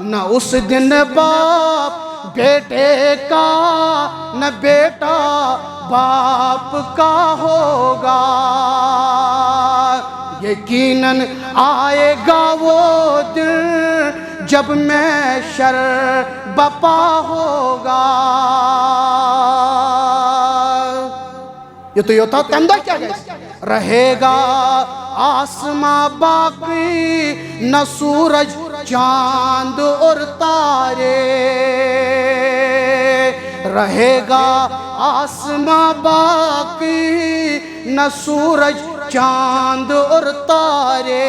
न उस दिन बाप बेटे का, न बेटा बाप का होगा। यकीनन आएगा वो दिन जब महशर बपा होगा। ये तो ये था तंदा क्या रहेगा आसमां बाकी, न सूरज चांद और तारे। रहेगा आसमां बाकी, न सूरज चांद और तारे।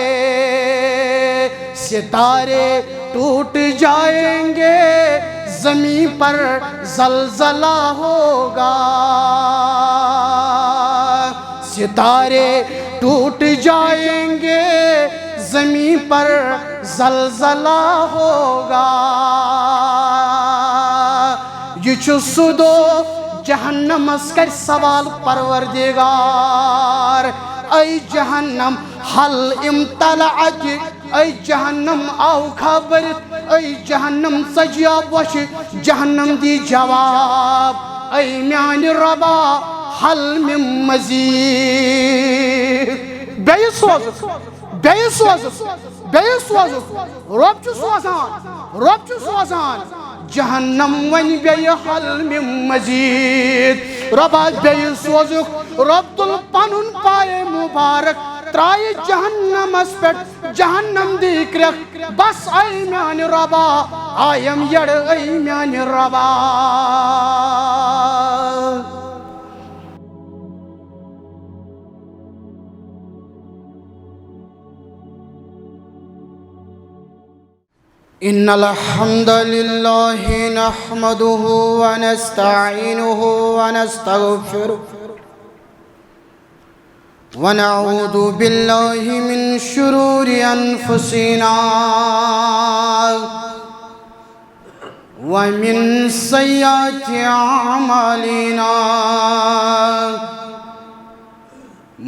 सितारे टूट जाएंगे, ज़मीं पर ज़लज़ला होगा। सितारे टूट जाएंगे, ज़मीं पर ज़लज़ला होगा। ये छु सुदो जहन्नमस कर सवाल परवरदिगार। ऐ जहन्नम हल इम्तलअत, ऐ जहन्नम आओ खबर, ऐ जहन्नम सजिया वश। जहन्नम दी जवाब, ऐ म्यान रबा हल मिन मजीद। बेय सोज बेय सोज बेय सोज रब छु सोजान, रब छु सोजान। जहन्नम वन बेय हल मिन मजीद। रबा बेय सोजुक, रब तुल पनुन पाए मुबारक त्राय जहन्नमस पेट। जहन्नम दीक्रक बस ऐ म्यान रबा आयम यड़, ऐ म्यान रबा। इन्नल हम्दलिल्लाहि नहमदुहु व नस्तईनुहु व नस्तगफिरुहु व नऊदु बिल्लाहि मिन शुरूरि अनफुसिना व मिन सय्यिआति अअमालिना।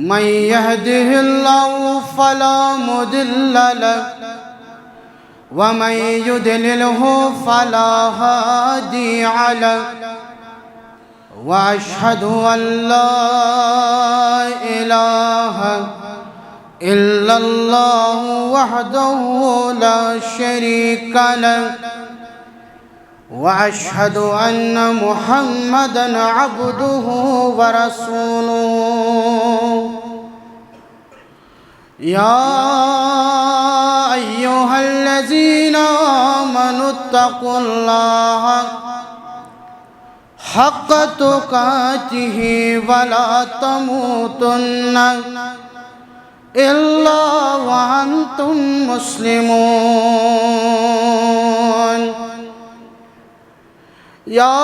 मन यहदिहिल्लाहु फला मुदिल्ल लहु व मन युद्लिल्हु फला हादिय लहु। व अशहदु अल्ला इलाहा इल्लल्लाहु वहदहु ला शरीका लहु व अशहदु अन्न मुहम्मदन अब्दुहु व रसूलुहु। या अय्युहल्लज़ीना आमनुत्तक़ुल्लाह हक़्क़ तुक़ातिही वला तमूतुन्न इल्ला व अंतुम मुस्लिमून। या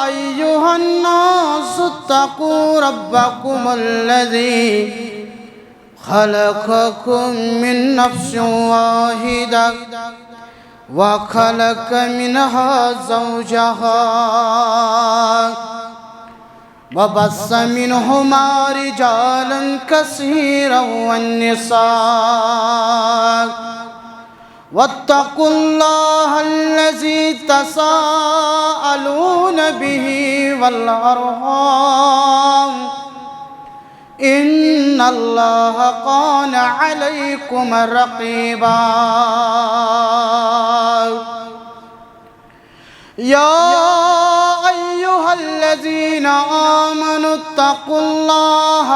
अय्युहन्नासु इत्तक़ू रब्बकुमुल्लज़ी खलक़कुम मिन नफ्सिन वाहिदा व खलक़ मिनहा ज़ौजहा व बस्स मिनहुमा रिजालन कसीरन व निसा। वत्तक़ुल्लाहल्लज़ी तसाअलून बिही वल अर्हाम इन्नल्लाह कान अलैकुम रक़ीबा। या अय्युहल्लज़ीना आमनुत्तक़ुल्लाह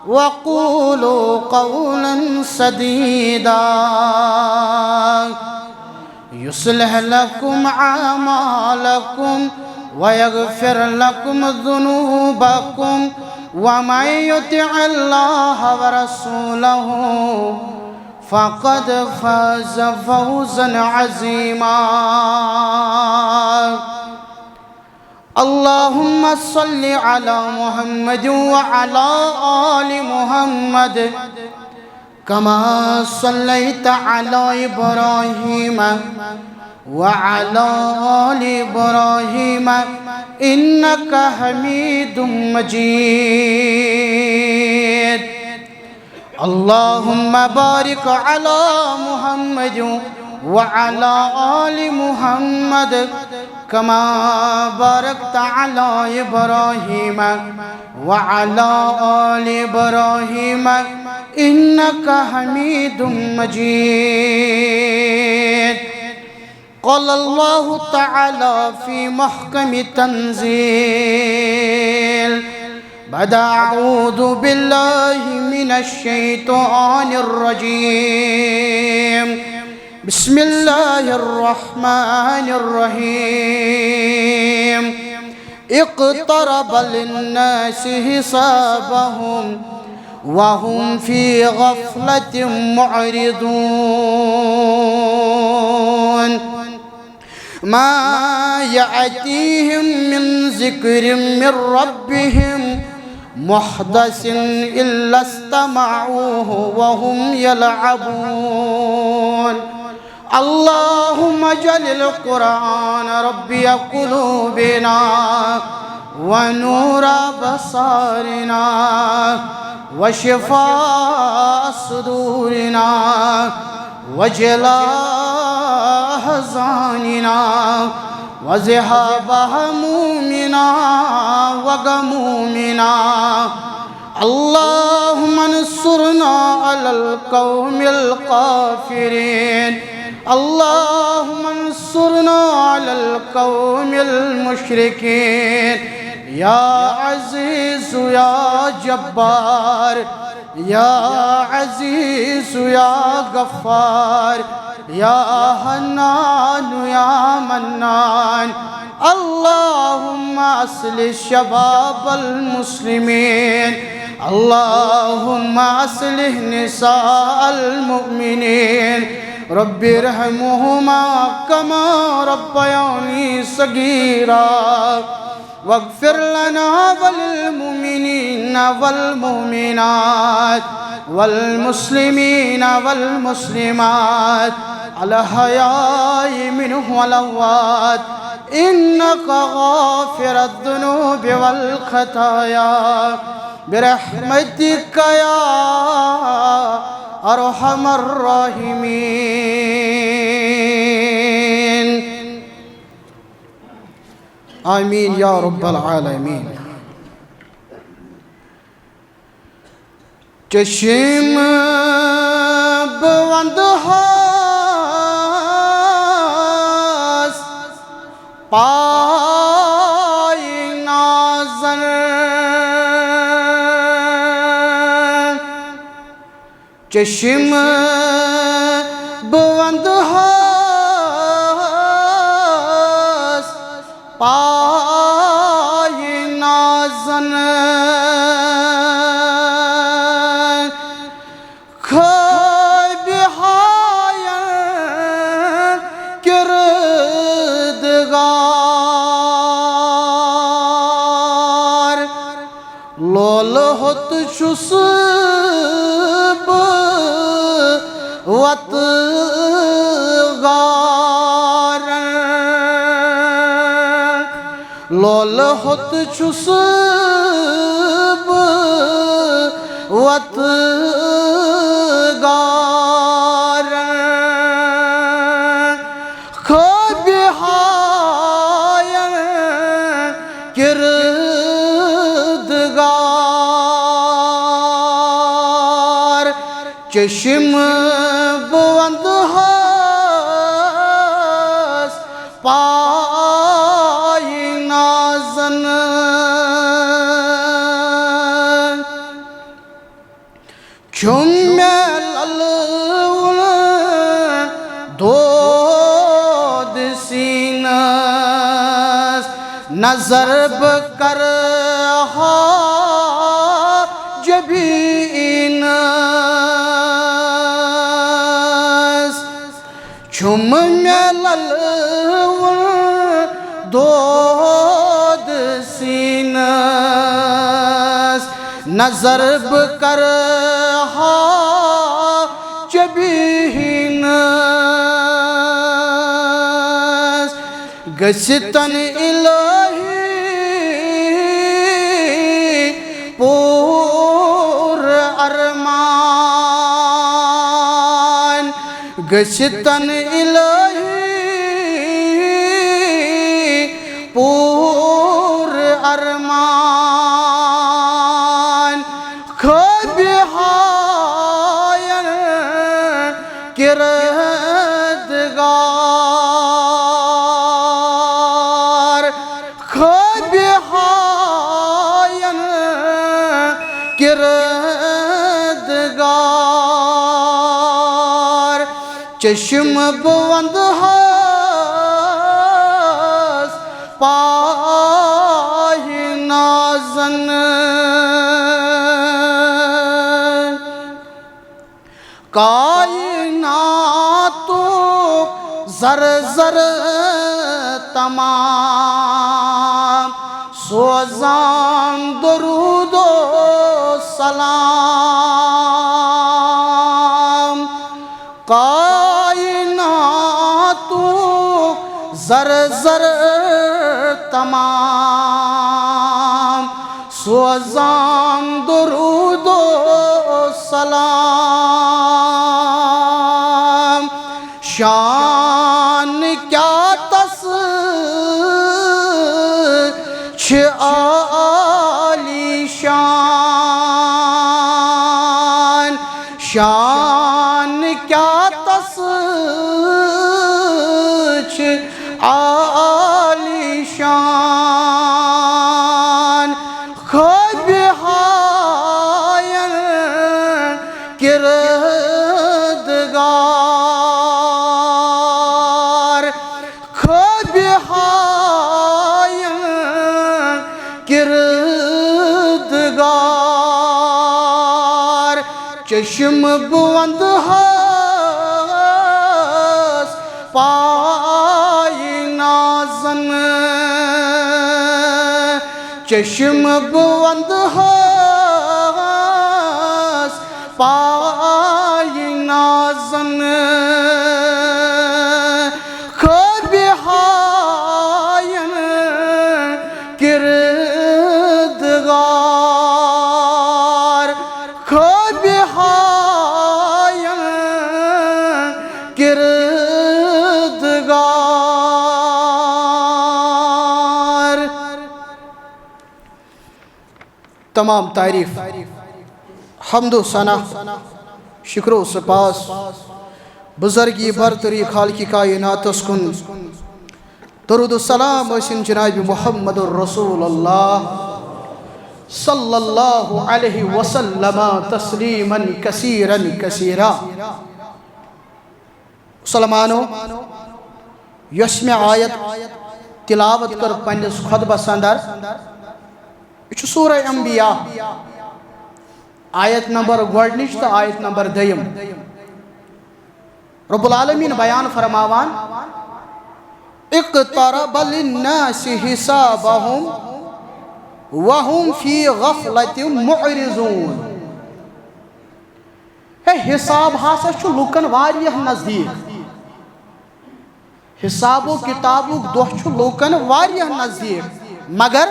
वक़ूलू क़ौलन सदीदा युस्लिह लकुम अअमालकुम व यग़फ़िर लकुम ज़ुनूबकुम व मन युतिअल्लाह व रसूलहु फ़क़द फ़ाज़ फ़ौज़न अज़ीमा। अल्लाहुम्मा सल्लि अला मुहम्मद व अला आलि मुहम्मद कमा सल्लैता अला इब्राहीम व अला आलि इब्राहीम इन्नका हमीदुम मजीद। अल्लाहुम्मा बारिक अला मुहम्मद वअला आलि मुहम्मद कमा बारकत अला इब्राहीम वअला आलि इब्राहीम इन्नका हमीदुम मजीद। क़ाल अल्लाहु तआला फ़ी महकमि तंज़ील बाद अऊज़ु बिल्लाहि मिनश शैतानिर रजीम बिस्मिल्लाहिर रहमानिर रहीम इक़्तरब लिन्नासि हिसाबहुम वहुम फ़ी गफ़लतिन मुअरिदून मा यअतीहिम मिन ज़िक्रिन मिन रब्बिहिम मुहदसिन इल्ला इस्तमऊहु वहुम यलअबून। अल्लाहुम्मा जल्लिल कुरान रब्बिय कुलूबिना व नूरा बसारिना व शिफ़ा सुदूरिना व जलाअ अहज़ानिना व ज़िहाब हमूमिना व गमूमिना। अल्लाहुम्मा अंसुरना अलल क़ौमिल काफ़िरीन। अल्लाहुम्मा अंसुरना अलल क़ौमिल मुशरिकीन। या अज़ीज़ु या जब्बार या अज़ीज़ु या गफ़्फ़ार या हन्नान या मन्नान। अल्लाहुम्मा अस्लिह शबाबल मुस्लिमीन। अल्लाहुम्मा अस्लिह निसाअल मुमिनीन। रब्बिरहमुहुमा कमा रब्बयानी सगीरा वग़्फ़िर लना वलिल मुमिनीना वल मुमिनात वल मुस्लिमीना वल मुस्लिमात अल हयाइ मिनहुम वल अमवात इन्नका गाफ़िरुद दुनूबि वल ख़ताया बिरहमतिका या अरहमर राहिमीन। आमीन या रब्बल आलमीन। चश्म बंद हस पाय नाज़र चश्म बंद हस पाय नाज़न खबिहायन किरदगार लोल होत शुस्ब वत लोल होत शुस्ब वत गार खबिहायन किरदगार चश्म बंद हस पाय नाज़न चुम्मेल दोद सीनस नजर बकर जबीनस चुम्मेल दोद सीनस नजर बकर जबीनस गसितन इलाही पूर अरमान गसितन इलाही पूर अरमान खबिहायन किरदगार खबिहायन किरदगार चश्म बुलंद हस पाहि नाज़न कायनातो ज़र ज़र तमाम सोज़ान दरूदो सलाम कायनातो ज़र ज़र तमाम सोज़ान दरूदो सलाम शान क्या तस आली शान शान क्या तस आली शान खबिहायन किरदगार खबिहायन किरदगार चश्म बुलंद हस पाहि नाज़न चश्म बुलंद हस पाहि नाज़न खबिहायन किरदगार खबिहायन किरदगार तमाम तारीफ हम्दो सना शुक्रो सपास बुज़र्गी बरतरी खालिक़ कायनातस कुन दरूद सलाम असिन जनाब मुहम्मद रसूलुल्लाह सल्लल्लाहु अलैहि वसल्लम तस्लीमन कसीरन कसीरा मुसलमानो यस में आयत तिलावत कर पन्निस खुतबस अंदर यह सूरह अंबिया आयत नंबर गोडनिच तो आयत नंबर दयम रब्बुल आलमीन बयान फरमावान इक़्तरब लिन्नासि हिसाबहुम वहुम फी गफ़लतिन मुअरिज़ून है हिसाब हासा छु लुकन वारियह नज़दीक हिसाबो किताबो दोह छु लुकन वारियह नज़दीक मगर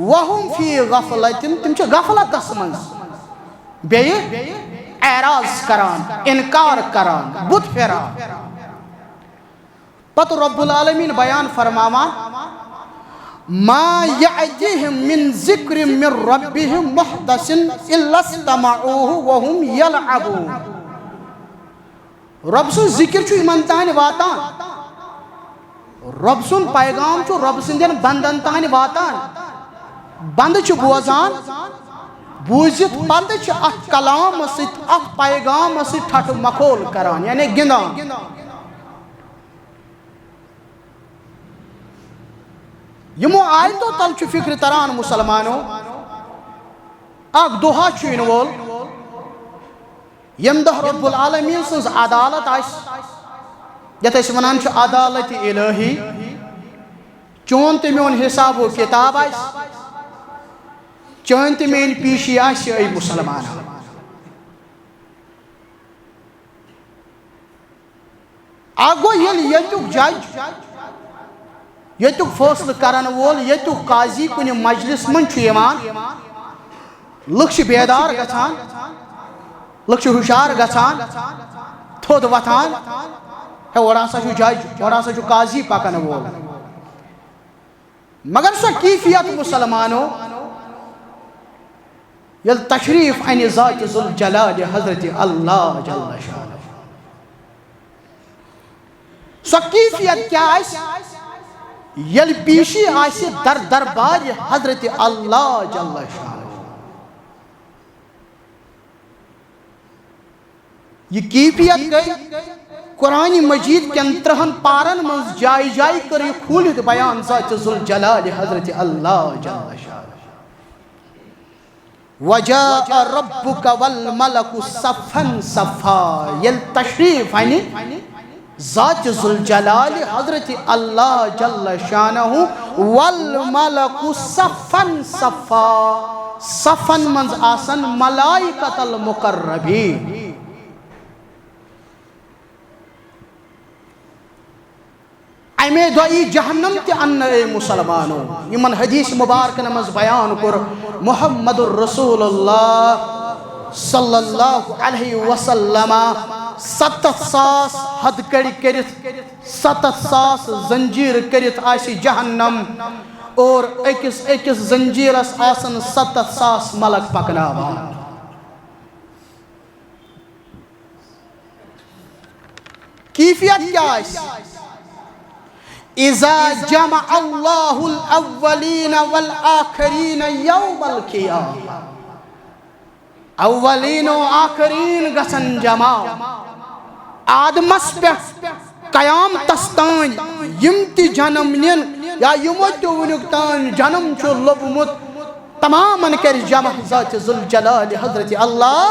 वहुम फी गफ़लतिन तिम छु गफ़लतस मंज बेय एराज करान इनकार करान बुत फेरान पत रब्बुल आलमीन बयान फरमावान मा यअतिहिम मिन ज़िक्रिन मिन रब्बिहिम मुहदसिन इल्ला इस्तमऊहु व हुम यलअबून रब सुन जिक्र छु इमन तान वातान रब सुन पैगाम छु रब सिंदन बंदन तान वातान बंद छु बोजान बूजित पत अत कलाम सत अत पैगाम सत ठठ मखोल करान यानी गिंदान यमो आयतो तल छु फिक्र तरान मुसलमानो अख दुहा छु इन वोल यम दह रब्बुल आलमीन सज अदालत आस यत अस वनान छु अदालत इलाही चोन ते मोन हिसाब किताब आस चोन ते मेन पीशी आस ऐ मुसलमान आगो यल यतुक जज यतुक फैसला करन वोल यतुक काजी कुन मजलिस मन छु यवान लुक छु बेदार गछान लुक छु हुशार गछान थोद वथान है और जज और काजी पकन वोल मगर सो कीफियत मुसलमानो यल तशरीफ अन ज़ात ज़ुल जलाल हज़रत अल्लाह जल्ल शान सो कीफियत क्या यल पीशी आसे दर दरबार हज़रत अल्लाह जल्ल शान ये कीफियत गई कुरान मजीद के 3 पारन मज जाय जाय कर खूलित बयान ज़ात ज़ुल जलाल हज़रत अल्लाह जल्ल शान वजाअ रब्बुका वल मलकु सफ़न सफ़ा यल तशरीफ यानी ज़ात ज़ुल जलाल हज़रत अल्लाह जल्ल शानहु वल मलकु सफ़न सफ़ा सफ़न मंज आसन मलाइकतल मुक़र्रबीन अमे दोई जहन्नम ते अन्न मुसलमानो यमन हदीस मुबारक नमज बयान कर मुहम्मदुर रसूलुल्लाह सल्लल्लाहु अलैहि वसल्लम 7,000 हदकड़ी करित 7,000 जंजीर करित आसी जहन्नम और अकिस अकिस जंजीरस आसन 7,000 मलक पकनावा कीफियत क्या इज़ा जमा अल्लाहुल अव्वलीन वल आखरीन यौमल क़ियामा अव्वलीन व आखरीन गसन जमा आदमस पे क़याम तस्तान यम ति जन्म निन या यमो तो वनुक्तान जन्म चो लोबमुत तमामन कर जमा ज़ात ज़ुल जलाल हज़रत अल्लाह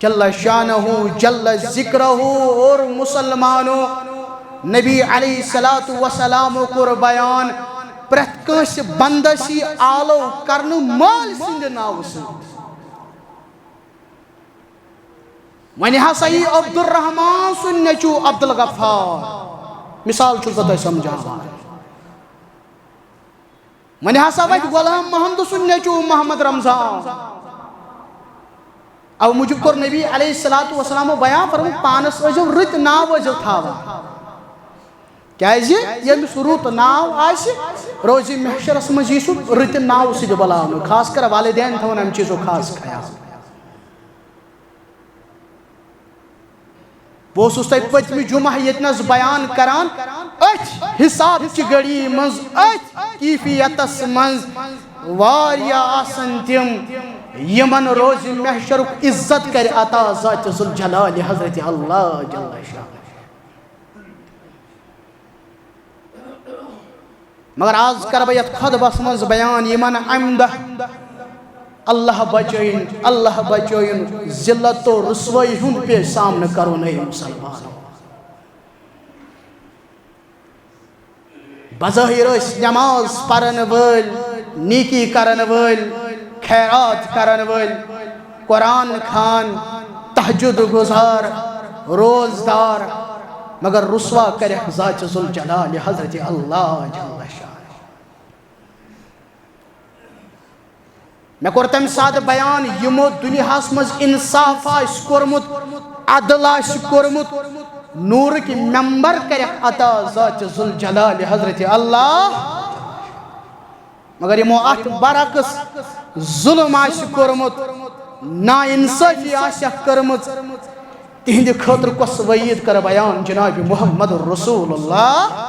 जल्ल शानहु जल्ल ज़िक्रहु और मुसलमानों नबी अलैहिस्सलातु वस्सलाम को बयान प्रत कंस बंदसी आलो करन माल सिंद नाव वनि हसा यी अब्दुल रहमान सुन नचू अब्दुल गफ्फार मिसाल छु तो समझावान वनि हसा वत गुलाम मोहम्मद सुन नचू मोहम्मद रमजान अब मुझे कोर नबी अलैहिस्सलातु वस्सलाम बयान फरम पानस अजो रित नाव अजो थावा क्या यमिस रुत नाव आसि रोज़ महशरस मज यीसु रित नाव सिद बलावन खास कर वालिदैन थवन अम चीजों खास ख्याल वो तह पत्म जुमा यतनस बयान करान अथ हिसाब की गड़ी मज अथ कीफियतस मज वारिया आसन तिम यमन रोज़ महशर इज्जत कर अता ज़ात ज़ुल जलाल हज़रत अल्लाह जल्ल शान मगर आज कर बयत खुतबस मज बयान यमन अमद अल्लाह बचोइन जिल्लत तो रुसवाई हुंद पे सामने करो नहीं मुसलमान बज़ाहिर नमाज परन वल नीकी करन वल खैरात करन वल कुरान खान तहज्जुद गुजार रोजदार मगर रुसवा करे ज़ात ज़ुल जलाल हज़रत अल्लाह जल्ल शान मैं कोर तम साद बयान यमो दुनियास मज इंसाफ कोरमुत अदल कोरमुत नूर की मेंबर करे अता ज़ात ज़ुल जलाल हज़रत अल्लाह मगर यमो अत बरकस जुल्म कोरमुत ना इंसाफी करमुत तिहंद खतर कस वईद कर बयान जनाब मुहम्मद रसूलुल्लाह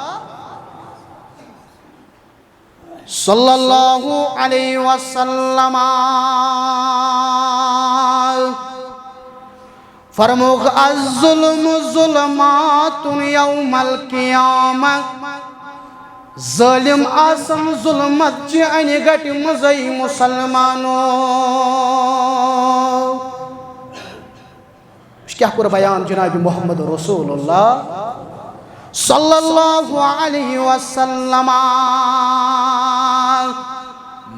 सल्लल्लाहु अलैहि वसल्लम फरमुख अज़्ज़ुल्मु ज़ुल्मातुन यौमल क़ियामा ज़ालिम आसन ज़ुल्मत च अन गट मज़ई मुसलमानों क्या कर बयान जनाब मुहम्मद रसूलुल्लाह सल्लल्लाहु अलैहि वसल्लम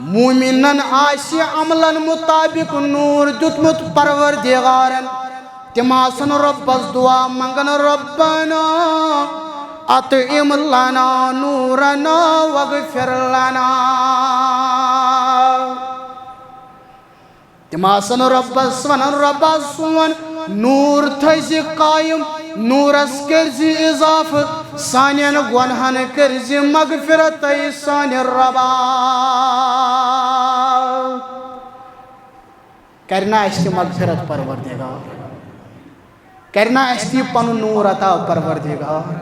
मुमिनन आशि अमलन मुताबिक नूर दुतमुत परवरदिगारन तिमासन रब्बस दुआ मंगन रब्बना अतइम लना नूरना वगफिर लना तिम आसन रब्बस वनन रब्बा सोन नूर थज कायम नूरस कर्ज इजाफ सानियन गुनहन कर्ज मगफिरत सान रबा करना अस मगफिरत परवरदिगार करना अस पन नूर अता परवरदिगार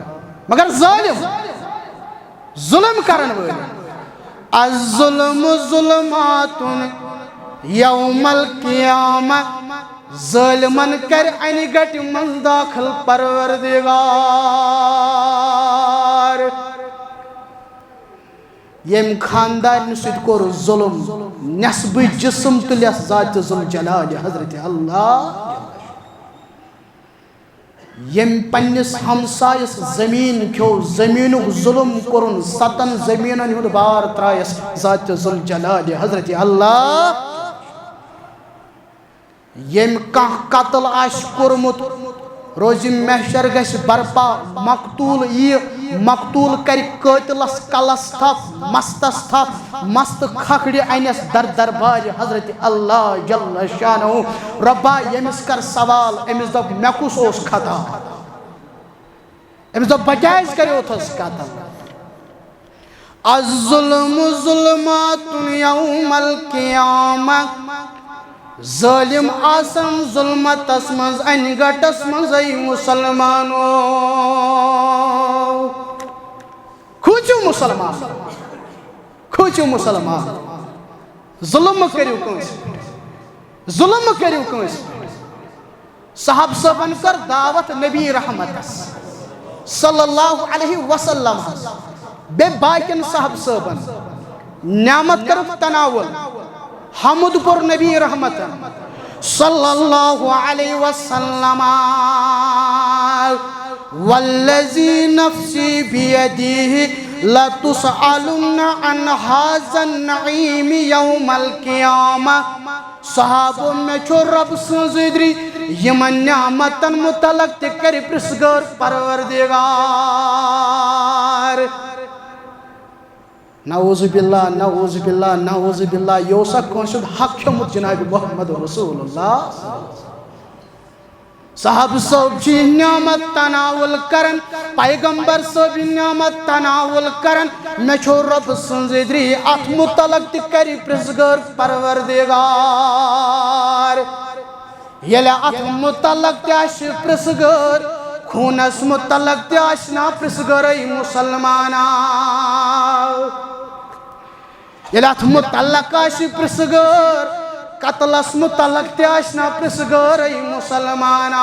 मगर जालिम जुल्म करन वाल अज़्ज़ुल्मु ज़ुल्मातुन यौमल क़ियामा ज़ालिमन कर अनि गट मन दाखिल परवरदिगार यम खानदार सत कोर जुल्म नस्ब जिस्म तुलिस ज़ात ज़ुल जलाल हज़रत अल्लाह यम पन्निस हमसायस जमीन खो जमीन जुल्म कोरुन सतन जमीनन हुंद बार त्रायस ज़ात ज़ुल जलाल हज़रत अल्लाह यम कह कत्ल आश कोरमुत रोज महशर गश बरपा मकतूल यी मकतूल कर कतिलस कलस थप मस्तस थप मस्त खखड़ अनस दर दरबार हज़रत अल्लाह जल्ल शानहु रब्बा यमिस कर सवाल अमिस दप मे कुस ओस खता अमिस दप बजायज करो थस कत्ल अज़्ज़ुल्मु ज़ुल्मातुन यौमल क़ियामा ज़ालिम आसन जुल्मतस मज अनगटस मज मुसलमानो खोचो मुसलमान जुल्म करियो कंस साहब सबन कर दावत नबी रहमतस सल्लल्लाहु अलैहि वसल्लम बे बाकिन साहब सबन नियामत कर तनावुल हमद पर नबी रहमतन सल्लल्लाहु अलैहि वसल्लम वल्लज़ी नफ्सी बियदिही लतुसअलुन्ना अन हाज़न नईम यौमल क़ियामा सहाबों में छो रब सज़दरी यमन नियामतन मुतलक ते कर प्रिसगर परवरदिगार नऊज़ुबिल्लाह नऊज़ुबिल्लाह नऊज़ुबिल्लाह योसा कौशद हक खमुत जनाब मोहम्मद रसूलुल्लाह साहब सब जी नियामत तनावुल करन पैगंबर सब नियामत तनावुल करन मे छो रब सज़दरी अथ मुतलक ते करी प्रिसगर परवरदिगार येले अथ मुतलक ते आश प्रिसगर खूनस मुतलक ते आशना प्रिसगर मुसलमाना येले अथ मुतलक आश प्रिसगर कतलस मुतलक ते आशना प्रिसगर मुसलमाना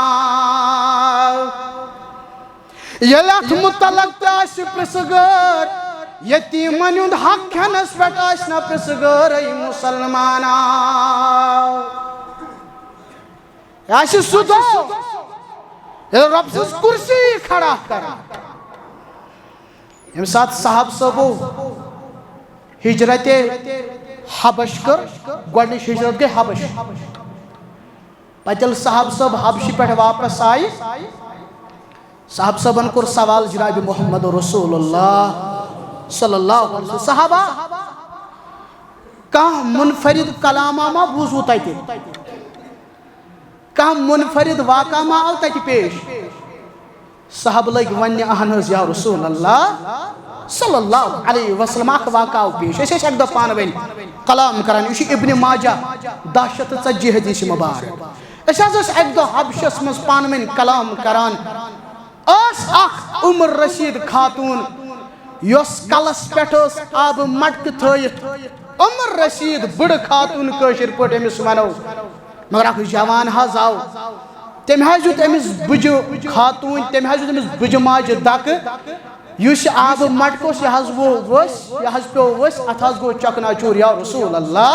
येले अथ मुतलक ते आश प्रिसगर यतीमन हुंद हक खनस पेट आशना प्रिसगर मुसलमाना आश सुदो रब से कुर्सी खड़ा कर यम साथ साहब सबो हिजरत हबश कर गोडनिश हिजरत गई हबश पचल साहब सब हबशी पे वापस आए साहब सबन कोर सवाल जनाब मोहम्मद रसूलुल्लाह सल्लल्लाहु अलैहि वसल्लम सहाबा कह मुनफरिद कलामा मा बूजू तते कह मुनफरिद वाका मा आव तते पेश साहब लग वन अहन या रसूलुल्लाह सल्लल्लाहु अलैहि वसल्लम अख वाका पेश अस एक दो पान वन कलाम करान यह इब्न माजा 1040 हदीस मुबारक अस एक दो हबशस मज पान वन कलाम करान अख उमर रशीद खातून योस कलस पेट आब मटक थयित उमर रशीद बड़ खातून कशिर पट अमिस वनो मगर अख जवान हज आव तम हज अमिस बुज खातून तम हज अमिस बुज माज दक युस आब मटकोस यह वो वस यह पे वस अथ गो चकना चूर या रसूल अल्लाह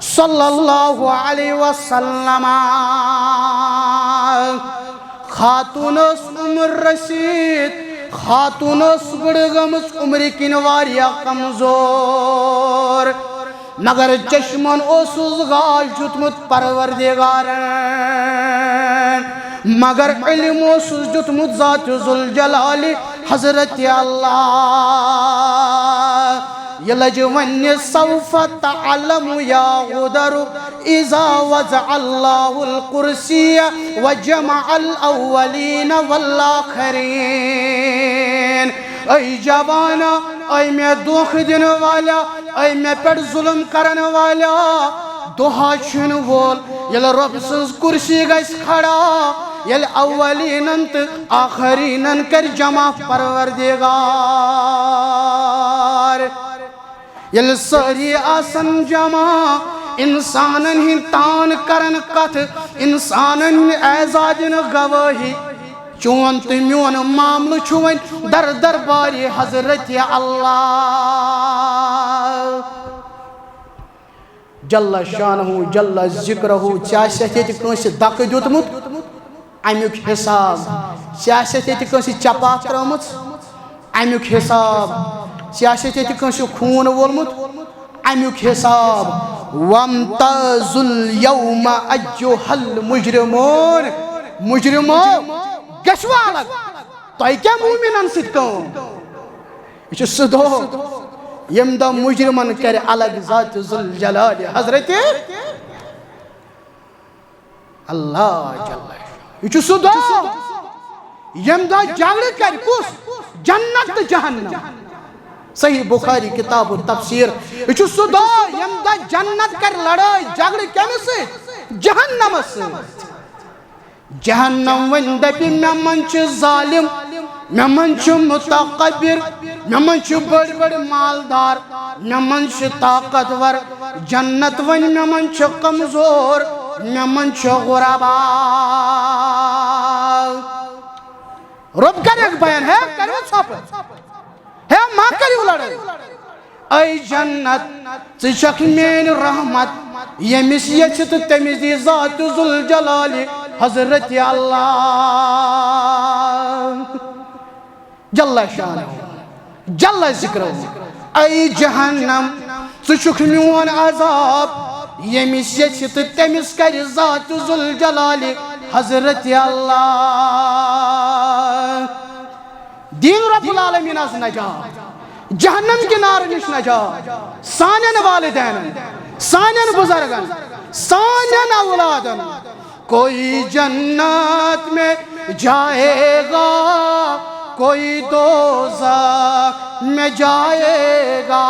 सल्लल्लाहु अलैहि वसल्लम खातून उमर रशीद खातून बड़ गमस उम्र किन वारिया कमजोर मगर चश्मन ओसुस गाश जुतमुत परवरदिगार मगर इल्म ओसुस जुतमुत ज़ात ज़ुल जलाल हज़रत अल्लाह ये लज वन्य सौफ तअलम या गुदर इज़ा वज़अ अल्लाहुल कुर्सिय व जमअल अव्वलीन वल आखिरीन। ऐ जवाना, ऐ मैं दुख दिन वाला, ऐ मैं पे जुल्म करन वाला, दुहा छुन वोल ये रब सज कुर्सी गस खड़ा, ये अव्वलीनन तो आखरीनन कर जमा परवरदिगार। ये सारी आसन जमा इंसानन ही तान करन कथ, इंसानन एजाजन गवाही, चोन तो मोन मामल वन दर दरबारी हजरत अल्लाह जल्ला शानहु जल्ला जिक्रहु। दक दुतमुत अमुक हिसाब, चपा त्रमुत अमुक हिसाब, खून वोलमुत अमुक हिसाब। वम्ताजुल यौमा अय्युहल मुजरिमून, मुजरिमो गश्वा अलग, तो क्या मुमिनन सित कौम यह सह दह यम दह मुजरिमन कर अलग ज़ात ज़ुल जलाल हजरत अल्लाह जल्ला। यह सह दह यम दह झगड़ कर कुस जन्नत तो जहन्नम। सही बुखारी किताब तफसीर। यह सह दह यम दह जन्नत कर लड़ाई झगड़ कमिस जहन्नम से। जहन्नम वन दपि मे मन जालिम, मे मन मुतकब्बिर, मे मन बड़ बड़ मालदार, मे मन ताकतवर। जन्नत वन मे मन कमजोर, मे मन गुराबा। रब कर बयान है करो छप है मां करियो लड़ाई। ऐ जन्नत चक मेन रहमत, यमिस यछ तो तमिस दी ज़ात ज़ुल जलाल हजरत अल्लाह जल्ला शानहु जल्ला जिक्रहु। ऐ जहन्नम चुक मोन अजाब, यमिस यछ तो तमिस कर ज़ात ज़ुल जलाल हजरत अल्लाह। दीन रब्बुल आलमीन अज़ नजात, जहन्नम के नार निश नजात सानन वालिदैन, सानन बुजुर्गन, सानन औलादन। कोई जन्नत में जाएगा, कोई दोज़ख में जाएगा।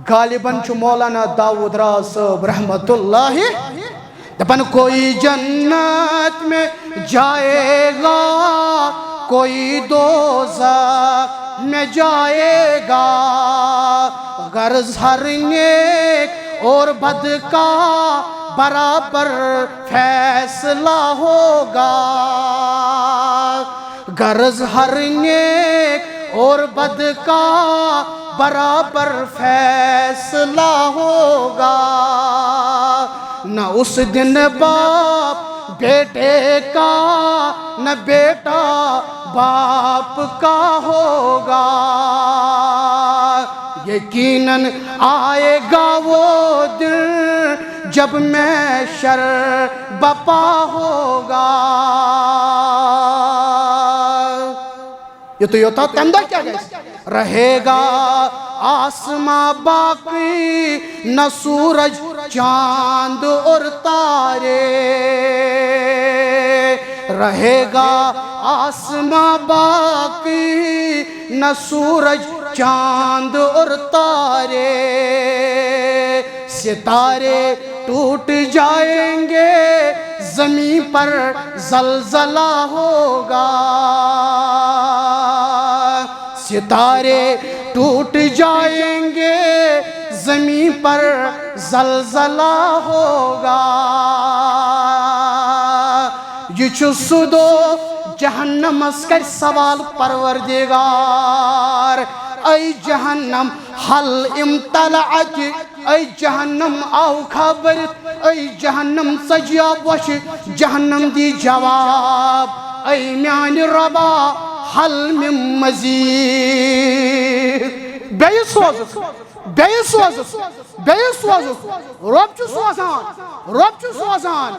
गालिबन छु मौलाना दाऊद राज साहब रहमतुल्लाहि दपन कोई जन्नत में जाएगा, कोई दोज़ख में जाएगा। गर्ज हर नेक और बद का बराबर फैसला होगा। गर्ज हर नेक और बद का बराबर फैसला होगा। न उस दिन बाप बेटे का, न बेटा बाप का होगा। यकीनन आएगा वो दिन जब महशर बपा होगा। ये तो योता तंदा क्या गए रहेगा आसमां बाकी, न सूरज चांद और तारे। रहेगा आसमां बाकी, न सूरज चांद और तारे। सितारे टूट जाएंगे, जमीन पर जलजला होगा। सितारे टूट जाएंगे, जमीन पर जलजला होगा। ये सुदो जहन्नम कर सवाल परवरदिगार। ऐ जहन्नम हल इम्तलअत, ऐ जहन्नम आओ खबर, ऐ जहन्नम सजिया वश, जहन्नम दी जवाब। ऐ म्यान रबा हल मिन मजीद। बेस सोज़ रब सोजान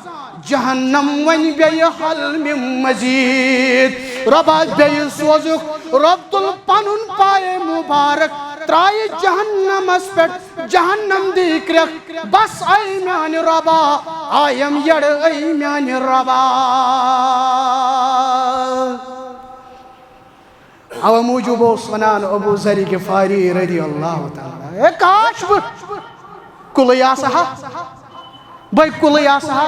जहन्नम वन बे हल मिन मजीद। रबा बे सोजुक रब तुल पनुन पाए मुबारक त्राय जहन्नमस पे जहन्नम दिक्र बस आई म्यान रबा आयम यड़ आई म्यान रबा अव मूजूब वनान अबू ज़र गिफ़ारी रज़ियल्लाहु तआला काश कुल आसहा बै कुल आसहा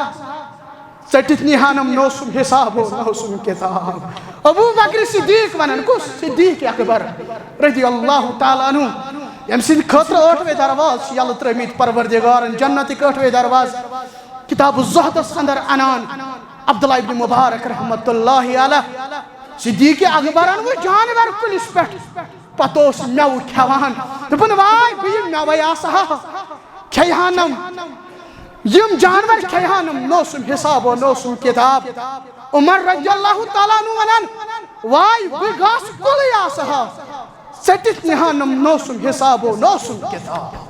चटित निहानम नौसुम हिसाब नौसुम किताब अबू बकर सिद्दीक वनान कुस सिद्दीक अकबर रज़ियल्लाहु तआला अन्हु यम सिंद खतर 8वें दरवाज यल त्रमित परवरदिगारन जन्नत 8वें दरवाज किताब ज़ुहदस अंदर अनान अब्दुल्लाह इब्न मुबारक रहमतुल्लाहि अलैह सिद्दीक अकबरन वो जानवर कुलिस पे पतोस मेव खेवान दपन वाय बह मेव आसहा खेहानम यम जानवर खेहानम नौसुम हिसाब नौसुम किताब उमर रज़ियल्लाहु तआला अन्हु वनान वाय बह गस कुल आसहा चटित निहानम नौसुम हिसाब नौसुम किताब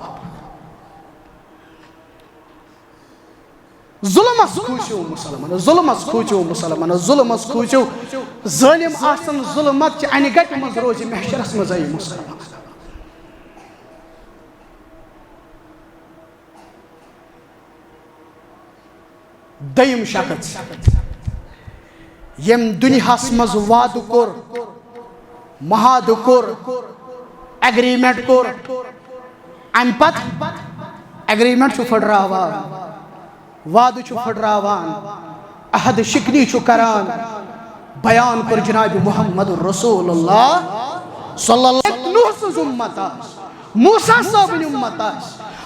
जुल्मस खूचो मुसलमान जुल्मस खूचो मुसलमान जुल्मस खूचो जालिम आसन जुल्मत अन गट मज रोज महशरस मज आई मुसलमान दयम शख्स यम दुनियास मज वाद कोर महाद कोर एग्रीमेंट कोर अम पत एग्रीमेंट फटरावान वाद फटरावान अहद शिकनी करान बयान कर जनाब मुहम्मद रसूलुल्लाह सल्लल्लाहु उम्मत मूसा साहब उम्मत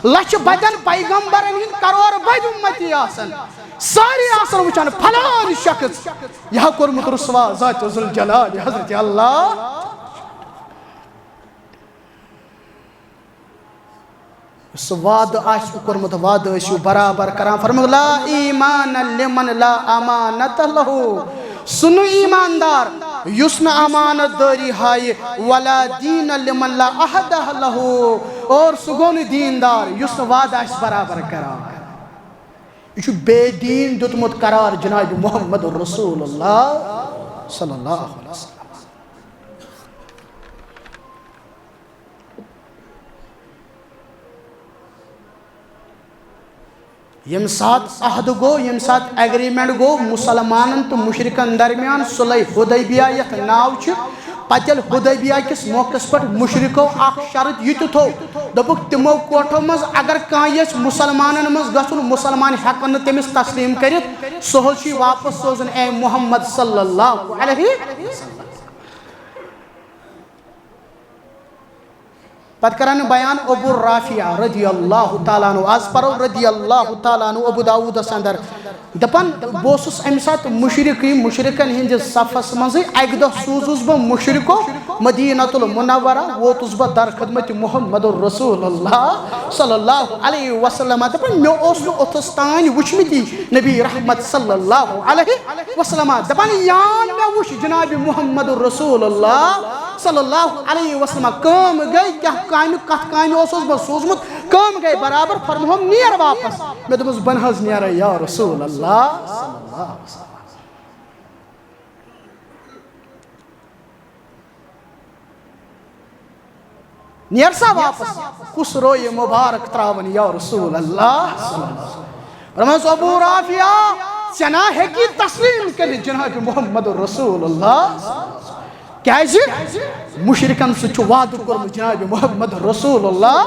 लक्ष बदन पैगंबरन हिंद करोड़ बद उम्मती आसन सारी आसन वुचान फलान शख्स यह कोरमुत रुसवा ज़ात जुल जलाल हज़रत अल्लाह वाद कोरमुत वाद बराबर करान फरमाया ला ईमान लिमन ला अमानत लहु सुनु ईमानदार युस्न अमानत दारी हाय वला दीन लिमन ला अहद लहु और सुगोन दीनदार युस्न वाद बराबर करान यह बेदीन दुतमुत करार जनाब मुहम्मद रसूलुल्लाह सल्लल्लाहु अलैहि वसल्लम यम साथ अहद गो यम साथ एग्रीमेंट गो मुसलमान तो मुशरिकन दरमियान सुलह हुदैबिया यथ नाव पतल हुदैबिया किस मौकस पर मुशरिको शर्त यह थो दोपुक तिमो कोठो मज अगर कह मुसलमान मज गुन मुसलमान हेकन तमिस तस्लीम कर सह वापस सोजन ए मुहम्मद सल्लल्लाहु अलैहि वसल्लम पत करान बयान अबू राफिया रज़ियल्लाहु तआला अन्हु आज परो रज़ियल्लाहु तआला अन्हु अबू दाऊद अंदर दपन बोसुस अम सात मुशरिकन हिंद सफस मज अक दह सूजुस बह मुशरिको मदीनतुल मुनव्वरा वोतुस बह दर खिदमत मुहम्मद रसूलुल्लाह सल्लल्लाहु अलैहि वसल्लम दपन मे ओस ओथस तान वुचमती नबी रहमत सल्लल्लाहु अलैहि वसल्लम दपन यान मे वुच जनाब मुहम्मद रसूलुल्लाह सल्लल्लाहु अलैहि वसल्लम काम गई क्या काम कत काम बह सोजमुत काम गई बराबर फरमोम नियर वापस मे दोपस बन हज नियर या रसूल अल्लाह सल्लल्लाहु अलैहि वसल्लम नियर सा वापस कुस रोय मुबारक त्रावन या रसूल अल्लाह सल्लल्लाहु अलैहि वसल्लम अबू राफिया सना है कि तस्लीम कर जनाब मुहम्मद रसूलुल्लाह क्या मुशरिकन सह वाद कोरमुत जनाब मुहम्मद रसूलुल्लाह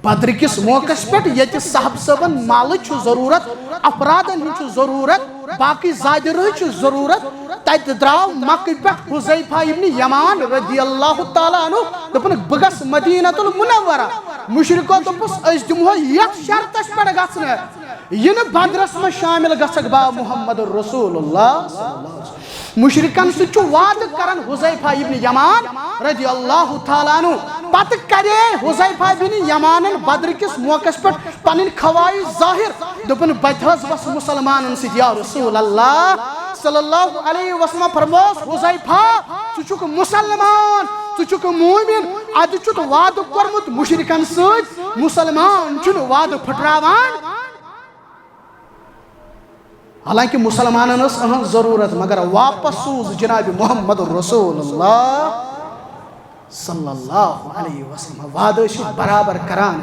बद्र किस मौकस पे ये साहब सबन माल जरूरत अफरादन हूँ जरूरत बाकी जादिर जरूरत तत द्राव मक्के पे हुज़ैफा इब्न यमान रज़ियल्लाहु तआला अन्हु दोपन बह गस मदीनतुल मुनव्वरा मुशरिको दोपस अस दिमो यथ शर्तस पे गसने यह बद्रस में शामिल गसक बा मुहम्मद रसूलुल्लाह मुशरिकन सह वाद करन हुज़ैफा इब्न यमान रज़ियल्लाहु तआला अन्हु पत करे हुज़ैफा इब्न यमान बद्र किस मौकस पे पन खवाई जाहिर दोपन बथस बस मुसलमान सह या रसूल अल्लाह सल्लल्लाहु अलैहि वसल्लम फरमोस हुज़ैफा तुचुक मुसलमान तुचुक मोमिन अद चुत वाद कोरमुत मुशरिकन सह मुसलमान चुन वाद फटरावान हालांकि मुसलमानन अहम जरूरत मगर वापस सूज जनाब मोहम्मद रसूलुल्लाह सल्लल्लाहु अलैहि वसल्लम वादे बराबर करान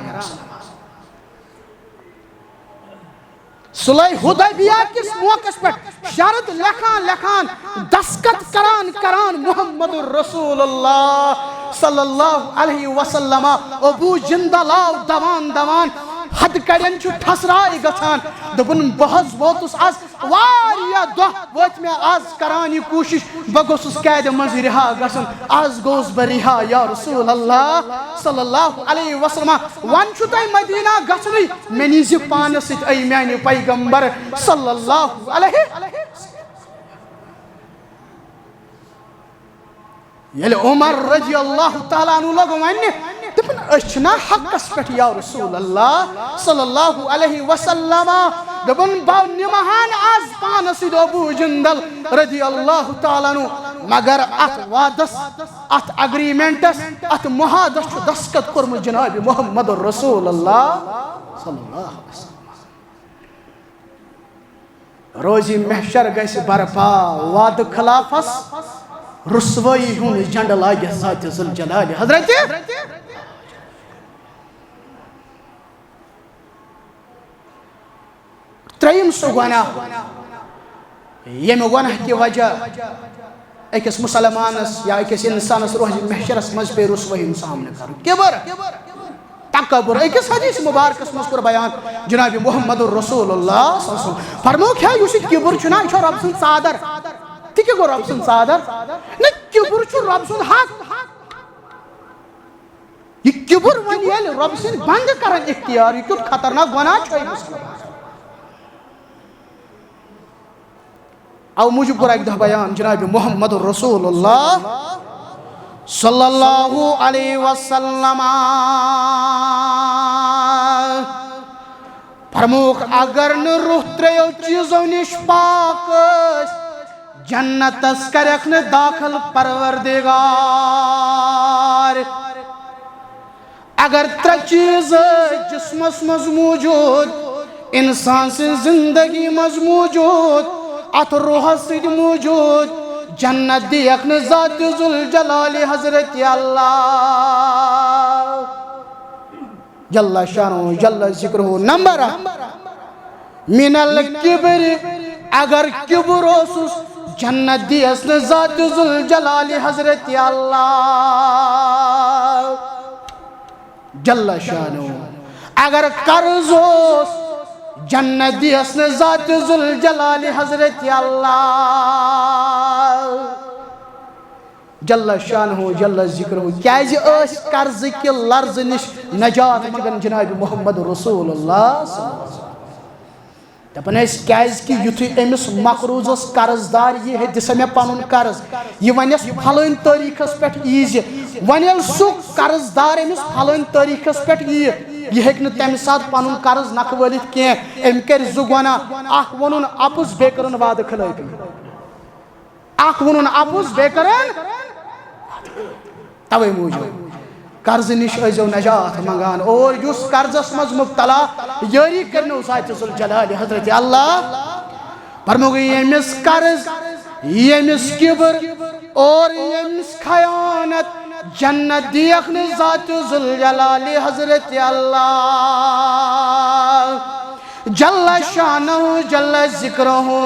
सुलह हुदैबिया किस मौके पर शर्त लखान लखान दस्तखत करान करान मोहम्मद रसूलुल्लाह सल्लल्लाहु अलैहि वसल्लम अबू जिंदलाव दवान दवान हद कड़न ठसराय गछान दोपन बहस वोतुस आज वारिया दह वत में आज करान यह कोशिश बह गोसुस कैद मज रिहा गसन आज गोस बह रिहा या रसूल अल्लाह सल्लल्लाहु अलैहि वसल्लम वन छु तय मदीना गसनी मे नीज पान सित ऐ म्यानि पैगंबर सल्लल्लाहु अलैहि येले उमर रजी अल्लाह तआला अन्हु लोग वन्ने दपन अछना हकस पे या रसूल अल्लाह सल्लल्लाहु अलैहि वसल्लम दपन बाव निमहान आज पान सिद अबू जिंदल रजी अल्लाह तआला अन्हु मगर अत वादस अत एग्रीमेंटस अत मुहादस दस्तखत कोरम जनाब मोहम्मद रसूल अल्लाह सल्लल्लाहु अलैहि वसल्लम रोजी महशर गस बरपा वाद खिलाफस रुसवाई हूं झंड लागे ज़ात ज़ुल जलाल हजरत त्रयम सो गुनाह यम गुनाह की वजह अकिस मुसलमानस या अकिस इंसानस रोज महशरस मज पे रुसवाई सामने कर किबर तकबर अकिस हदीस मुबारकस मज कर बयान जनाब मोहम्मद रसूलुल्लाह सल्लल्लाहु अलैहि वसल्लम फरमो क्या युस किबर छुना छ रब सुन सादर ती क्या गो रब सुन सादर न किबर छु रब सुन हक ये किबर वन ये रब सुन बंद करन इख्तियार ये क्यों खतरनाक गुनाह छ मुसलमान आओ मुझे पूरा एक बयान जनाब मोहम्मद रसूलुल्लाह सल्लल्लाहु अलैहि वसल्लम प्रमुख अगर न रुह त्रेयो चीजों निश पाक जन्नत करख न दाखिल परवरदिगार अगर त्रे चीज जिस्मस मज मौजूद इंसान से जिंदगी मज मौजूद अत रूह सिद मौजूद जन्नत दियख न ज़ात ज़ुल जलाल हजरत अल्लाह जल्ला शानो जल्ला जिक्रो नंबर मिनल किबर अगर किबर ओसुस जन्नत दियस न ज़ात ज़ुल जलाल हजरत अल्लाह जल्ला शानो अगर कर्ज ओस जन्नत दियस न ज़ात ज़ुल जलाल हजरत अल्लाह जल्ला शानहु जल्ला जिक्रुहु क्या कर्ज के लर्ज निश नजात मगन जनाब मोहम्मद रसूलुल्लाह दपन क्या युथु अमिस मकरूजस कर्जदार यह दिसा मे पन कर्ज यह वनस फलन तारीखस पे ईज वन सह कर्जदार अमिस फलन तारीखस पे यह तम सात पन कर्ज नख वलित कह अम कर जु गुनाह अख वनुन अपुज बे करन वाद खिलाफी अख वनुन अपुज बे करन तवे मूजूब कर्ज निश अजो नजात मंगान और युस कर्जस मज मुब्तला यारी करनो ज़ात ज़ुल जलाल हजरत अल्लाह फरमो यमिस कर्ज यमिस किबर और यमिस खयानत जन्नत दियख न ज़ात ज़ुल जलाल हजरत अल्लाह जल्ला शानहु जल्ला जिक्रुहु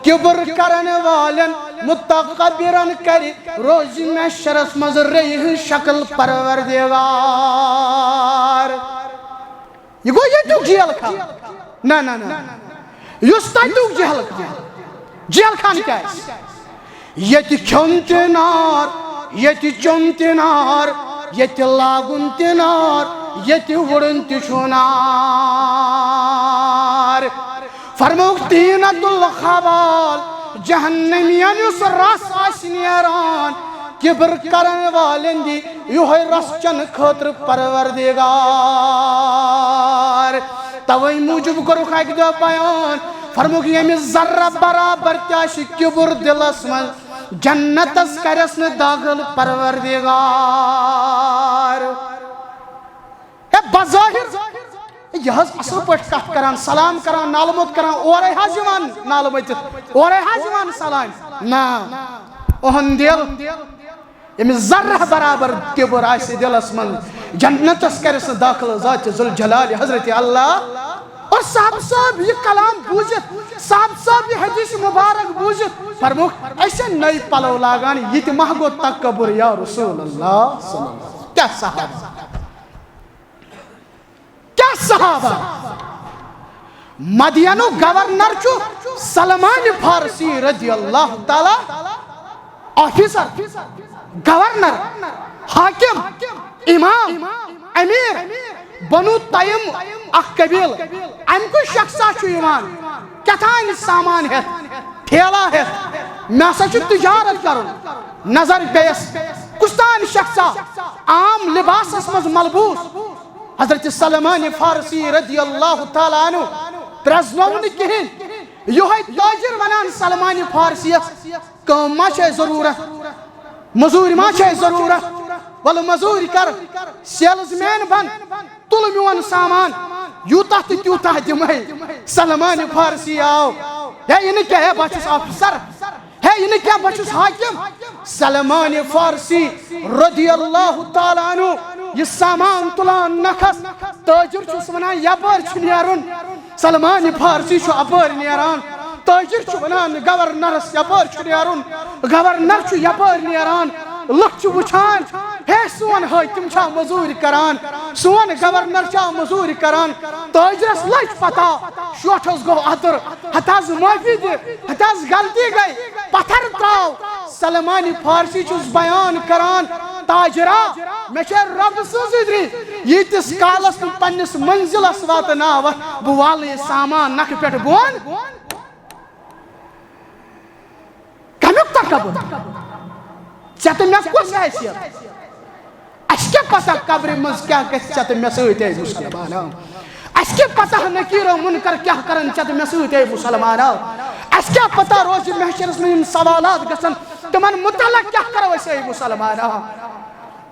किबर करन वालन मुतकब्बिरन करी रोज महशरस मज रही शक्ल परवरदिगार ये गो ये तू जेल खा ना ना ना युस तू जेल खा जेल खान क्या ये खोन तिनार ये चोन तिनार ये लागुन तिनार ये वुड़न तुनार फरमोक तीनतुल खबाल जहन्नमियन उस रस आशनियारान किबर करन वालें दी योह रस चन खतर परवरदिगार तवई मूजूब करो खाक दो बयान फरमोक यमि जर्रा बराबर त्याश किबर दिलस मन जन्नतस करस न दाखिल परवरदिगार ए बज़ाहिर यह असल पे कत करान सलाम करान नालमत करान और नालमत और सलाम ना ओहन दिल यमिस जर्रा बराबर किबर आसे दिलस मन जन्नतस करस दाखिल ज़ात जुल जलाल हजरत अल्लाह। और साहब साहब ये कलाम बूझित साहब साहब ये हदीस मुबारक बूझित फरमो ऐसे नई पलव लागान ये महगो तकब्बुर या रसूल अल्लाह। क्या साहब क्या साहबा मदियनो गवर्नर चु सलमान फारसी रजी अल्लाह ताला ऑफिसर गवर्नर हाकिम इमाम अमीर बनु तयम कबील अमकु शख्सा कथान सामान है ठेला है मे हसा तिजारत कर नजर पेस कुस्तान शख्सा आम लिबासस मज मलबूस हजरत सलमान फारसी रजी अल्लाह ताला अन्हु प्रजनौ कहें योह ताजिर वनान सलमान फारसियस काम मा जरूरत मजूरी मा जरूरत वल मजूरी कर सेल्समैन बन तुल मोन सामान यूता त्यूता दिमे सलमान फारसी आओ है इन क्या है बचुस ऑफिसर है इन क्या बचुस हाकिम सलमान फारसी रज़ी अल्लाह ताला अन्हु ये सामान तुलान नखस ताजिर छुस वनान यपर छु नेरुन सलमान फारसी छु अपर नेरान ताजिर छु वनान गवर्नरस यपर छु नेरुन गवर्नर छु यपर नेरान लुक छु वुछान हे सोन हाकिम छा मजूरी करान सोन गवर्नर छा मजूरी करान ताजिरस लज पता शोठस गो अतर हताज माफी दे हताज गलती गई पत्थर त्राव सलमान फारसी छुस बयान करान ताजरा मे रब सजी यीतिस कालस पन्निस मंजिलस वातनाव बह वाल सामान नख पे बोन कमुक तकब्बुर चे तो मे कुछ हैसियत अस क्या पता कब्र मज क्या चे तो मे सत मुसलमान अस क्या पता नकीरो मुनकर क्या करन चे तो मे सत मुसलमान अस क्या पता रोज महशरस में सवालात गसन तमन मुतल्लक क्या करो अस मुसलमान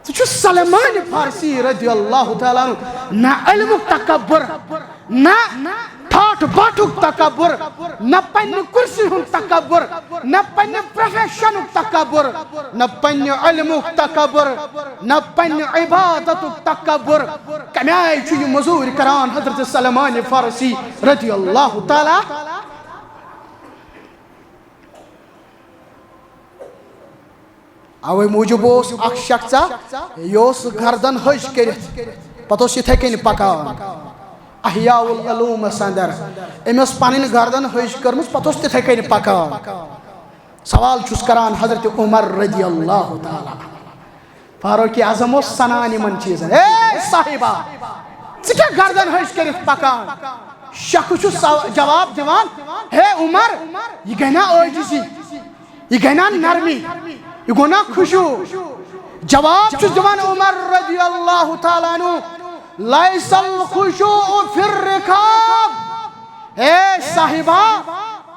तो सलमान फारसी रज़ी अल्लाह ताला ना इल्म तकब्बुर ना ठाठ बाठुक तकब्बुर न पन्ने कुर्सी हुन तकब्बुर न पन्ने प्रोफेशन तकब्बुर न पन्ने इल्म तकब्बुर न पन्ने इबादत तकब्बुर कमाई छु मजूरी करान हजरत सलमान फारसी रज़ी अल्लाह ताला। अवे मूजूब अख शख्सा योस गर्दन हज कर पत इथे कन पकान अहियाउल उलूम अंदर अमस पन गर्दन हज कर्म पत तिथे कन पकान सवाल चुस करान हजरत उमर रज़ी अल्लाह ताला फारूक आजम सनान इन चीजन ए साहिबा क्या गर्दन हज कर पकान शख्स जवाब दिवान हे उमर यह गना आजिजी यह गना नरमी यह गो ना खुशू जवाब दिवान उमर रज़ी अल्लाह ताला अन्हु लैसल खुशू फिर रिकाब हे साहिबा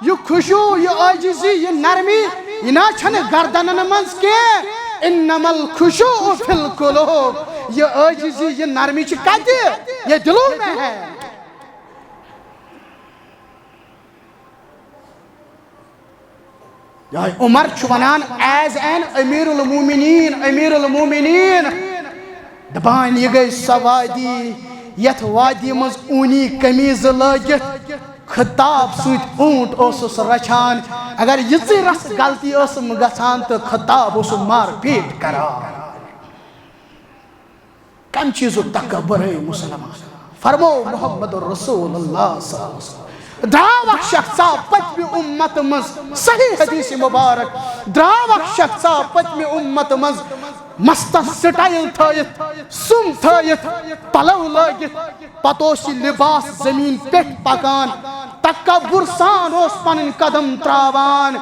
यह खुशू यह आजिजी यह नरमी यह ना छन गर्दनन मज के इन्नमल खुशू फिल कुलूब यह आजिजी यह नरमी छ कते यह दिलों में है। उमर वनान एज एन अमीरुल मोमिनीन दपान यह गई सवादी यथ वादी मज ऊनी कमीज लगित खिताब सूत ऊंट ओसुस रछान अगर यिजी रस गलती ओसम गछान तो खिताब ओसु मार पीट करान कम चीजों तकब्बुर है मुसलमान फरमो मोहम्मद रसूलुल्लाह सल्लल्लाहु अलैहि वसल्लम द्रावक शख्सा पत्मी उम्मत मज सही हदीस मुबारक द्रावक शख्सा पत्मी उम्मत मज मस्त स्टाइल थयत सुम थयत पलव लगित पतोश लिबास जमीन पे पकान तकब्बुर सान ओस पन कदम त्रावान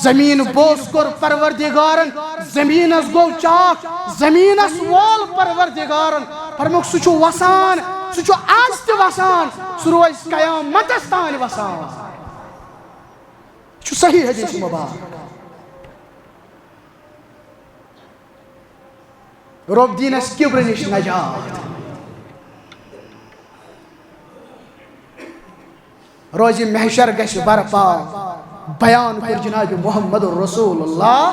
जमीन बोस कोर परवरदिगारन जमीनस गो चाक जमीनस वोल परवरदिगारन फरमुक सुचु वसान सुचु आज ते वसान सुरोज कयामतस तान वसान छु सही हदीस मुबारक रब दीनस किब्र निश नजात रोज़ महशर गश बरपा बयान कर जनाब मोहम्मद रसूलुल्लाह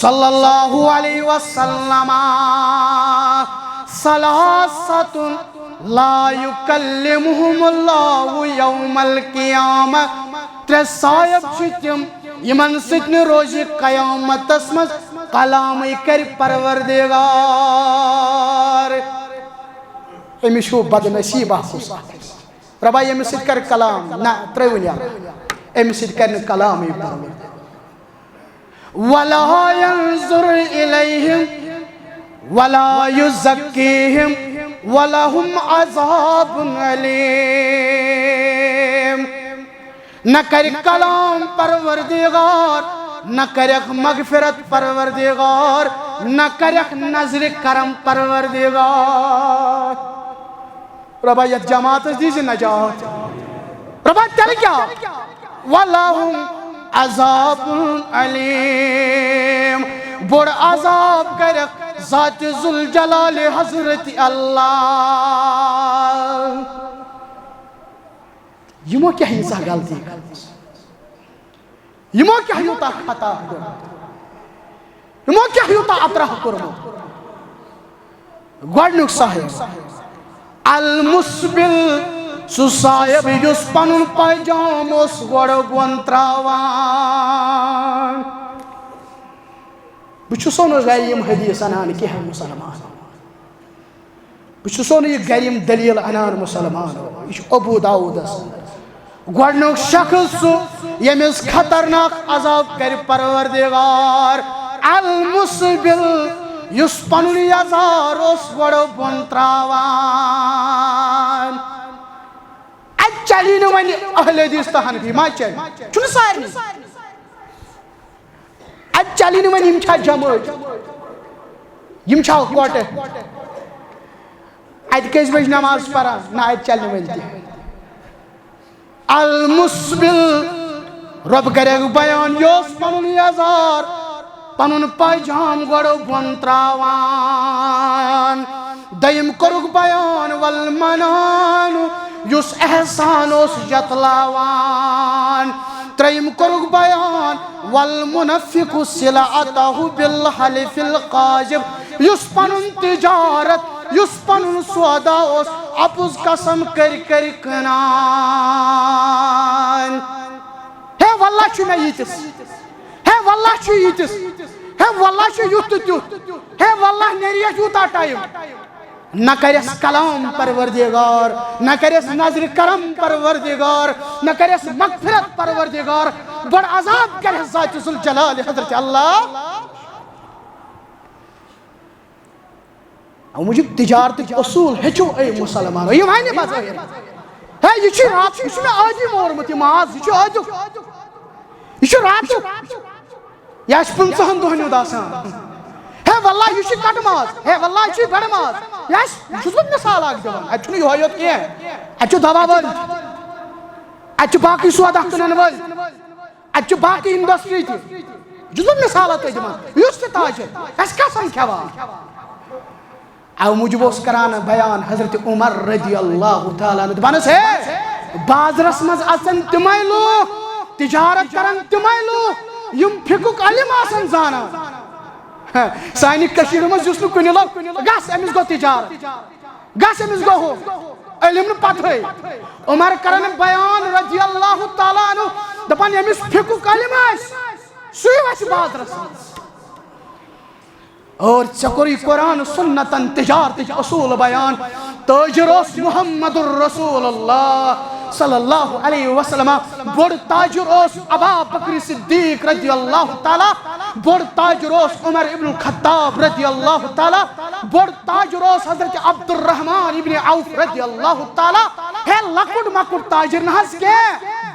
सल्लल्लाहु अलैहि वसल्लम सलासतुन ला युकल्लिमुहुमुल्लाहु यौमल क़ियामह त्रे सायब छितिम यमन सितन रोज़ क़यामतस मज कलाम कर परवरदिगार अमिश बदनसीबा रबा यमिस सित कर कलाम ना त्रैवनिया अमिस सित कर कलाम वला यंजुर इलैहिम वला युज़क्कीहिम वलहुम अज़ाबुन अलीम न कर कलाम परवरदिगार न करख मगफिरत परवरदिगार न करख नजर करम परवरदिगार रबा यह जमात दीजिए नजात रबा तेल क्या वलहुम अज़ाबुन अलीम बड़ अज़ाब करख ज़ात ज़ुल जलाल हज़रत अल्लाह यमो क्या हिंसा गलती यमो क्या यूता खता यमो क्या यूता अतरह कर्म गोडनुक साहिब अल मुस्बिल सु साहिब युस पनुन पैजाम ओस गोड़ बोन त्रावान बुछुसो न गरीम हदीस अनान कह मुसलमान बुछुसो न गरीम दलील अनान मुसलमान यह अबू दाऊद गोडनुक शख्स यमिस खतरनाक अजाब कर परवरदिगार अल मुस्बिल युस पनुन यजार ओस गोड़ बोन त्रावान चली न वन अहले हदीस तो हनफी मा चल छुन सारनी अब चली न वन यम जमात यम कोट अत कस बज नमाज परान ना अत चल वन अल मुस्बिल रब करे बयान योस पनुन यजार पनुन पैजाम गोड़ो बोन त्रावान दयम करुक बयान वल मनान युस एहसान ओस जतलावान त्रयम करुक बयान वल मुनफिकु सिलाअतहु बिल हलिफिल काजिब युस पनुन तिजारत युस पनुन सौदा ओस अपुज कसम कर कर कनान हे वल्लाह छु मे यितिस हे वल्लाह छु यितिस हे वल्लाह छु युत त्युत हे वल्लाह नेरिया यूता टाइम न करस कलाम परवरदिगार न करस नजर करम परवरदिगार न करस मगफिरत परवरदिगार बड़ अजाब करस ज़ात ज़ुल जलाल हज़रत अल्लाह और मुझे तिजारत के उसूल हेचो ए मुसलमान ये मायने बाज़ाहिर है ये छि रात छि में आजी मोरमत माज ये छि आजु ये छि रात या 50 दोहन उदासान हे वल्लाह ये छि कटमाज हे वल्लाह ये छि बड़माज यस जुस मिसाल आग दिवान अछु यो होयत के अछु दवा वल अछु बाकी सौदा कनन वल अछु बाकी इंडस्ट्री थी जुस मिसाल आते दिवान युस ताजर अस कसम खवा आ मुजबोस करान बयान हजरत उमर रदियल्लाहु ताला अन्हु बनस है बाजरस मज असन तिमै लोग तिजारत करन तिमै लोग यम फिकुक अलिम आसन जाना सानी कशीर मज जुस कुन लोग गस अमिस गो तिजारत गस अमिस गो हो अलिम न पथै उमर करन बयान रदियल्लाहु ताला अन्हु दपन अमिस फिकुक अलिम आस सुई वस बाजरस और चकोरी कुरान सुन्नतन तिजारत के उसूल बयान ताजरोस मुहम्मदुर रसूलुल्लाह सल्लल्लाहु अलैहि वसल्लम बड़ ताजरोस अबू बकर सिद्दीक रदियल्लाहु ताला बड़ ताजरोस उमर इब्न खत्ताब रदियल्लाहु ताला बड़ ताजरोस हजरत अब्दुर्रहमान इब्न औफ रदियल्लाहु ताला है लकुट मकुट ताजर नहस के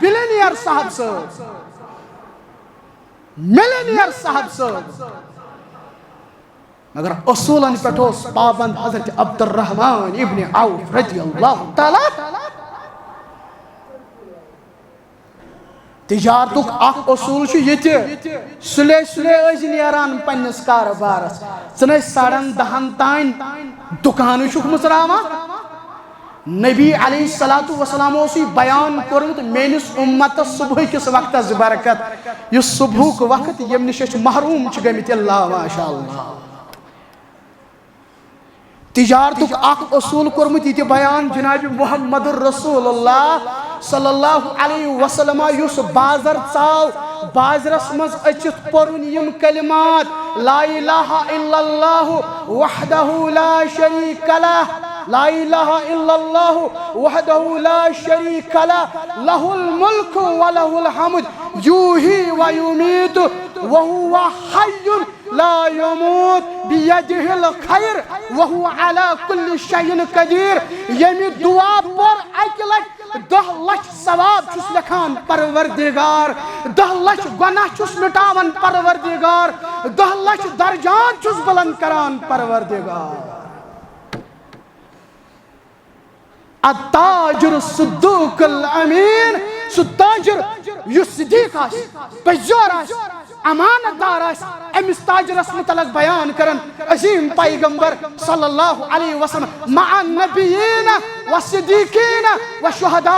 बिलियनियर साहब से मिलियनियर साहब से मगर उसूलन पेठोस पाबंद हजरत अब्दुर्रहमान इब्न औफ रदियल्लाहु ताला तिजारतुक अख उसूल छु यते सुले सुले अज नेरान पन्नस कारबारस सने 10:30 तान दुकान छु मुसरावा नबी अलैहिस्सलातु वस्सलाम बयान कोर्मुत मेनिस उम्मतस सुबह किस वक्त बरकत यह सुबह वक्त यम निश महरूम गमित अल्लाह माशाअल्लाह तिजारतुक अख असूल कोर्मुत ये बयान जनाब मुहम्मद रसूलुल्लाह सल्लल्लाहु अलैहि वसल्लम युस बाजार चाव बाजरस मज अचित परुन यम कलिमात ला इलाहा इल्लल्लाह वहदहु ला शरीक लह ला इलाहा इल्लल्लाह वहदहु ला शरीक लह लहुल मुल्क व लहुल हम्द युही व युमीत व हुवा हय्युन ला यमूत बियदिहिल खैर व हुवा अला कुल्लि शैइन कदीर यमि दुआ पर अकलट 10 लाख सवाब छुस लखान परवरदिगार 10 लाख गुनाह छुस मिटावन परवरदिगार 10 लाख दर्जात छुस बुलंद करान परवरदिगार अत्ताजिर सिद्दीकुल अमीन सुताजिर युस सिद्दीक पजोर अमानतदार अमिस ताजरस मुतलक बयान करन अजीम पैगंबर सल्लल्लाहु अलैहि वसल्लम मअ नबियीन व सिद्दीकीन व शुहदा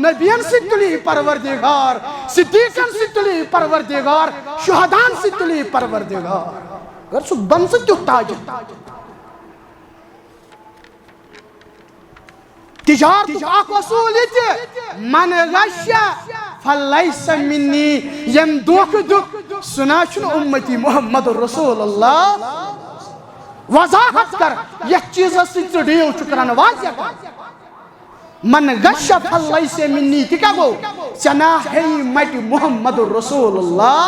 नबियन से तुली परवरदिगार सिद्दीकन से तुली परवरदिगार शुहदान से तुली परवरदिगार अगर सु बन से ताज तिजारत आक असूल मन गश्य फलैस मिन्नी यम दुख दुख सुना उम्मती मुहम्मद रसूलुल्लाह वजाहत कर यह चीज से डील चुकरान वाजिया मन गश्य फलैस मिन्नी क्या गो चना है मट मुहम्मद रसूलुल्लाह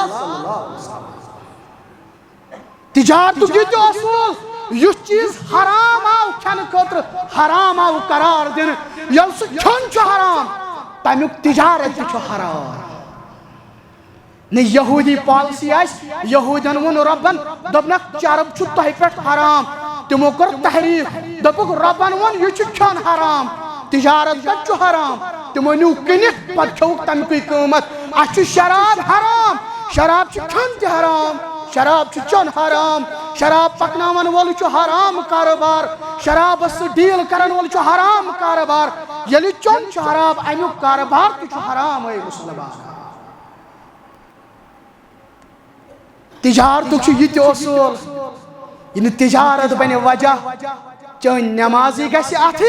तिजारत की जो असूल यह चीज हराम आव खन खतर हराम आव करार दिन यल सु खन हराम तमुक तिजारत हराम न यहूदी पॉलिसी यहूदन वो रबन दपनक चरब तह पे हराम तमो कर तहरीक दपुक रबन वो यह खान हराम तिजारत पे हराम तमो न्यू कनिक पे खौक तमुक कीमत अ शराब हराम शराब खान हराम शराब चन हराम शराब पकनावन वोल हराम कारोबार शराब डील करन वोल हराम कारोबार यलि चन शराब अमुक कारोबार तो हराम है मुसलमान तिजारत ये असूल इन तिजारत बन वजह चन नमाजी गि अथ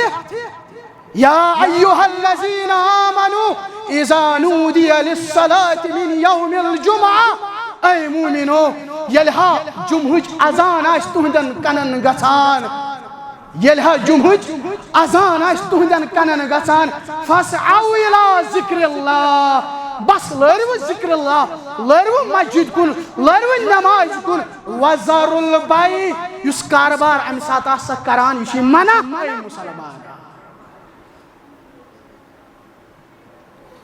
या अय्युहल्लज़ीना आमनू इज़ा नूदिया लिस्सलाति मिन यौमिल जुमआ ऐ मोमिनो यलहा जुमहुज अजान आस तुहदन कनन गसान यलहा जुमहुज अजान आस तुहदन कनन गसान फसअउ इला जिक्रिल्लाह बस लरव जिक्रिल्लाह लरव मस्जिद कुन लरव नमाज कुन वज़रुल बाई युस कारबार अम साथ आस करान युस मना मुसलमान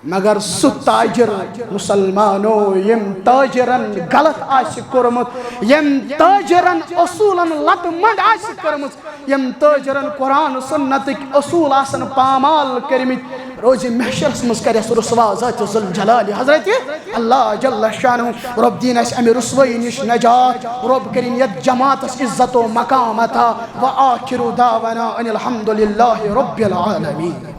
मगर सु ताजिर मुसलमानो यम ताजिरन गलत आसि कोरमुत यम ताजिरन असूलन लतमंड आसि कोरमुत यम ताजिरन कुरान सुन्नत असूल आसन पामाल करमित रोज महशर मज कर रुसवा ज़ात ज़ुल जलाल हज़रत अल्लाह जल्ल शानुहु रब दीन अस अमि रुसवाई निश नजात रब करीम यत जमात इज्जत व मकाम अता व आखिरु दावना अनिल हम्दुलिल्लाहि रब्बिल आलमीन।